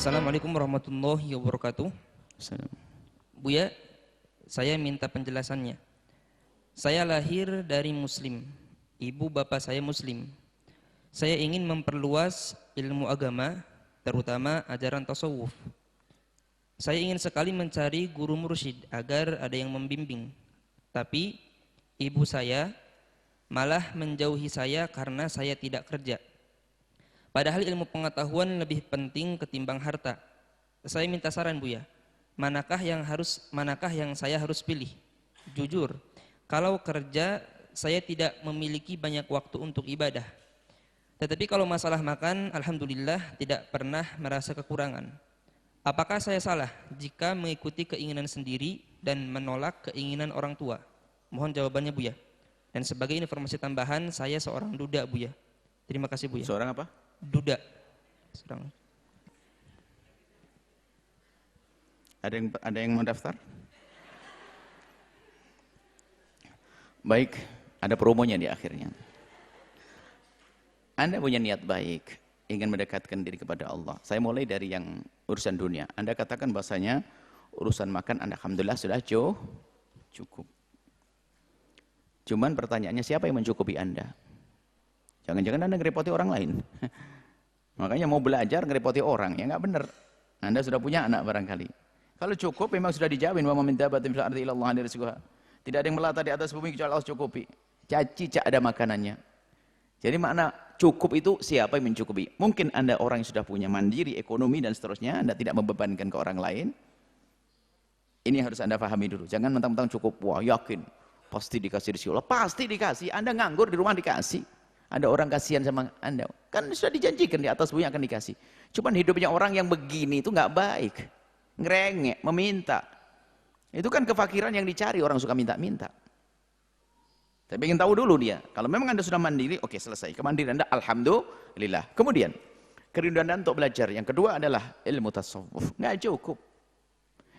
Assalamualaikum warahmatullahi wabarakatuh. Salam. Buya, saya minta penjelasannya. Saya lahir dari muslim, ibu bapak saya muslim. Saya ingin memperluas ilmu agama, terutama ajaran tasawuf. Saya ingin sekali mencari guru mursyid agar ada yang membimbing. Tapi ibu saya malah menjauhi saya karena saya tidak kerja. Padahal ilmu pengetahuan lebih penting ketimbang harta. Saya minta saran Buya, manakah yang saya harus pilih? Jujur, kalau kerja saya tidak memiliki banyak waktu untuk ibadah. Tetapi kalau masalah makan, alhamdulillah tidak pernah merasa kekurangan. Apakah saya salah jika mengikuti keinginan sendiri dan menolak keinginan orang tua? Mohon jawabannya Buya. Dan sebagai informasi tambahan, saya seorang duda Buya. Terima kasih Buya. Seorang apa? Duda. Ada yang mau daftar? Baik, ada promonya di akhirnya. Anda punya niat baik, ingin mendekatkan diri kepada Allah. Saya mulai dari yang urusan dunia. Anda katakan bahasanya urusan makan Anda alhamdulillah sudah cukup. Cuman pertanyaannya siapa yang mencukupi Anda? Jangan-jangan Anda ngerepoti orang lain. Makanya mau belajar ngerepoti orang, ya nggak benar. Anda sudah punya anak barangkali. Kalau cukup memang sudah dijamin wa min dabbatin fil ardi illallah rizquha. Tidak ada yang melata di atas bumi kecuali Allah cukupi. Caci cak ada makanannya. Jadi makna cukup itu siapa yang mencukupi? Mungkin Anda orang yang sudah punya mandiri ekonomi dan seterusnya, Anda tidak membebankan ke orang lain. Ini harus Anda pahami dulu. Jangan mentang-mentang cukup, wah yakin pasti dikasih rezeki Allah. Pasti dikasih. Anda nganggur di rumah dikasih. Ada orang kasihan sama Anda. Kan sudah dijanjikan di atas bumi akan dikasih. Cuman hidupnya orang yang begini itu nggak baik. Ngerengek, meminta. Itu kan kefakiran yang dicari orang suka minta-minta. Tapi ingin tahu dulu dia. Kalau memang Anda sudah mandiri, oke selesai. Kemandirian Anda, alhamdulillah. Kemudian, kerinduan Anda untuk belajar. Yang kedua adalah ilmu tasawuf. Nggak cukup.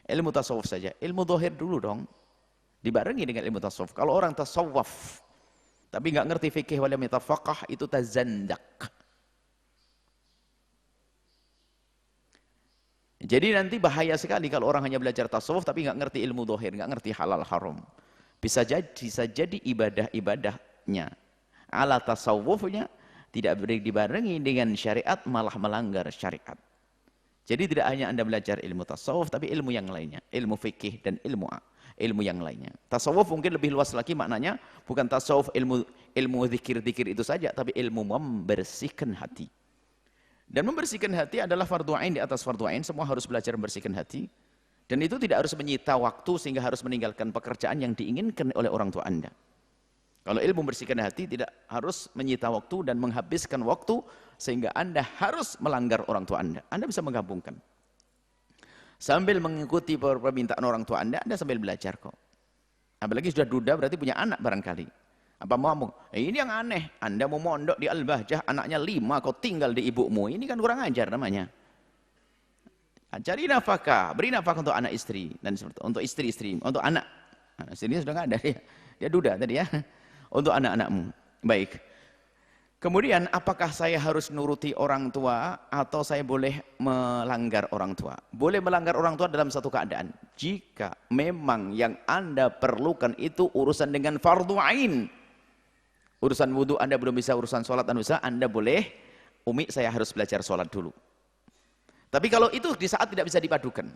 Ilmu tasawuf saja. Ilmu zahir dulu dong. Dibarengi dengan ilmu tasawuf. Kalau orang tasawuf tapi nggak ngerti fikih wal mitafaqah, itu tazandak. Jadi nanti bahaya sekali kalau orang hanya belajar tasawuf tapi nggak ngerti ilmu zahir, nggak ngerti halal haram. Bisa jadi ibadah-ibadahnya ala tasawufnya tidak dibarengi dengan syariat, malah melanggar syariat. Jadi tidak hanya Anda belajar ilmu tasawuf tapi ilmu yang lainnya, ilmu fikih dan ilmu yang lainnya. Tasawuf mungkin lebih luas lagi maknanya, bukan tasawuf ilmu zikir-zikir itu saja, tapi ilmu membersihkan hati. Dan membersihkan hati adalah fardu ain di atas fardu ain, semua harus belajar membersihkan hati. Dan itu tidak harus menyita waktu sehingga harus meninggalkan pekerjaan yang diinginkan oleh orang tua Anda. Kalau ilmu membersihkan hati tidak harus menyita waktu dan menghabiskan waktu sehingga Anda harus melanggar orang tua Anda. Anda bisa menggabungkan. Sambil mengikuti permintaan orang tua Anda sambil belajar kok. Apalagi sudah duda berarti punya anak barangkali. Apa mau? Ini yang aneh. Anda mau mondok di Al-Bahjah, anaknya 5 kok tinggal di ibumu. Ini kan kurang ajar namanya. Cari nafkah, beri nafkah untuk anak istri dan untuk istri-istri, untuk anak. Nah, sini sudah nggak ada ya. Dia duda tadi ya. Untuk anak-anakmu. Baik. Kemudian apakah saya harus nuruti orang tua atau saya boleh melanggar orang tua? Boleh melanggar orang tua dalam satu keadaan. Jika memang yang Anda perlukan itu urusan dengan fardu ain. Urusan wudhu Anda belum bisa, urusan sholat Anda boleh, Umi saya harus belajar sholat dulu. Tapi kalau itu di saat tidak bisa dipadukan.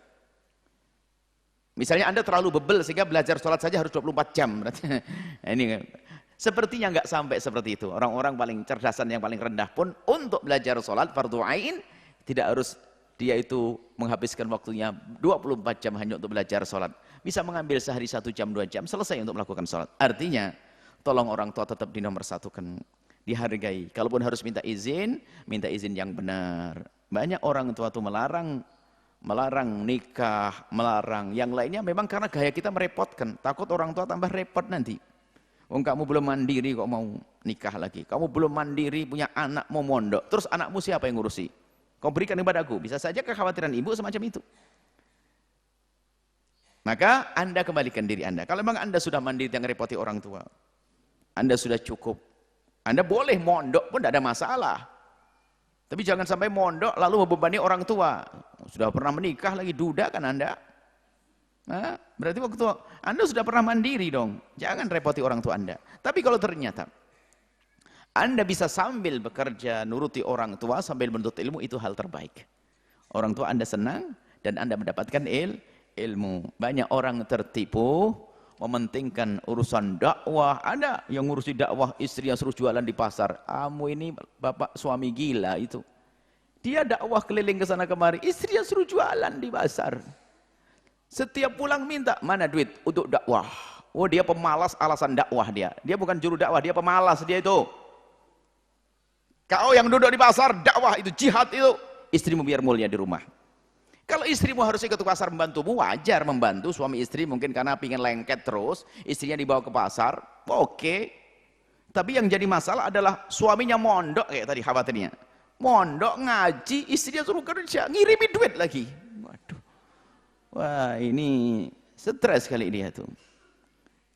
Misalnya Anda terlalu bebel sehingga belajar sholat saja harus 24 jam. Ini sepertinya nggak sampai seperti itu. Orang-orang paling cerdasan yang paling rendah pun untuk belajar sholat fardu ain tidak harus dia itu menghabiskan waktunya 24 jam hanya untuk belajar sholat. Bisa mengambil sehari 1 jam 2 jam selesai untuk melakukan sholat. Artinya tolong orang tua tetap dinomorsatukan, dihargai. Kalaupun harus minta izin yang benar. Banyak orang tua itu melarang nikah, melarang yang lainnya memang karena gaya kita merepotkan. Takut orang tua tambah repot nanti. Kamu belum mandiri kok mau nikah lagi. Kamu belum mandiri punya anak mau mondok. Terus anakmu siapa yang ngurusi? Kau berikan kepadaku. Bisa saja kekhawatiran ibu semacam itu. Maka Anda kembalikan diri Anda. Kalau memang Anda sudah mandiri yang repoti orang tua, Anda sudah cukup. Anda boleh mondok pun tidak ada masalah. Tapi jangan sampai mondok lalu membebani orang tua. Sudah pernah menikah lagi duda kan Anda? Nah, berarti waktu Anda sudah pernah mandiri dong. Jangan repoti orang tua Anda. Tapi kalau ternyata Anda bisa sambil bekerja, nuruti orang tua, sambil menuntut ilmu, itu hal terbaik. Orang tua Anda senang, dan Anda mendapatkan ilmu. Banyak orang tertipu, mementingkan urusan dakwah. Ada yang ngurusi dakwah, istrinya suruh jualan di pasar. Kamu ini bapak suami gila itu. Dia dakwah keliling ke sana kemari, istrinya suruh jualan di pasar. Setiap pulang minta, mana duit untuk dakwah. Oh, dia pemalas alasan dakwah dia. Dia bukan juru dakwah, dia pemalas dia itu. Kau yang duduk di pasar, dakwah itu, jihad itu. Istrimu biar mulia di rumah. Kalau istrimu harus ikut ke pasar membantumu, wajar membantu. Suami istri mungkin karena pingin lengket terus, istrinya dibawa ke pasar, oke. Tapi yang jadi masalah adalah suaminya mondok kayak tadi khawatirnya. Mondok, ngaji, istrinya suruh kerja, ngirimi duit lagi. Waduh. Wah, ini stres kali dia tuh.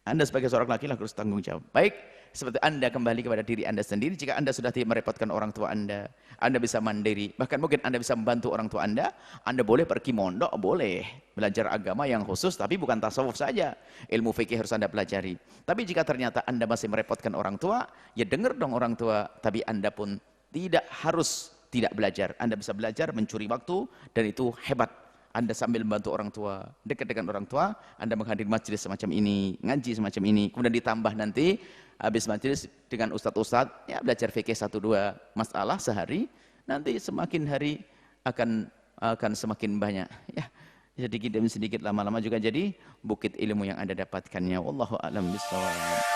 Anda sebagai seorang laki-laki harus tanggung jawab. Baik, seperti Anda kembali kepada diri Anda sendiri. Jika Anda sudah tidak merepotkan orang tua Anda bisa mandiri. Bahkan mungkin Anda bisa membantu orang tua Anda boleh pergi mondok, boleh. Belajar agama yang khusus, tapi bukan tasawuf saja. Ilmu fikih harus Anda pelajari. Tapi jika ternyata Anda masih merepotkan orang tua, ya dengar dong orang tua. Tapi Anda pun tidak harus tidak belajar. Anda bisa belajar, mencuri waktu, dan itu hebat. Anda sambil membantu orang tua, dekat dengan orang tua, Anda menghadiri majelis semacam ini, ngaji semacam ini, kemudian ditambah nanti habis majelis dengan ustadz-ustadz, ya belajar fikih 1-2 masalah sehari, nanti semakin hari akan semakin banyak. Ya, sedikit demi sedikit lama-lama juga jadi bukit ilmu yang Anda dapatkannya. Wallahu a'lam bishawab.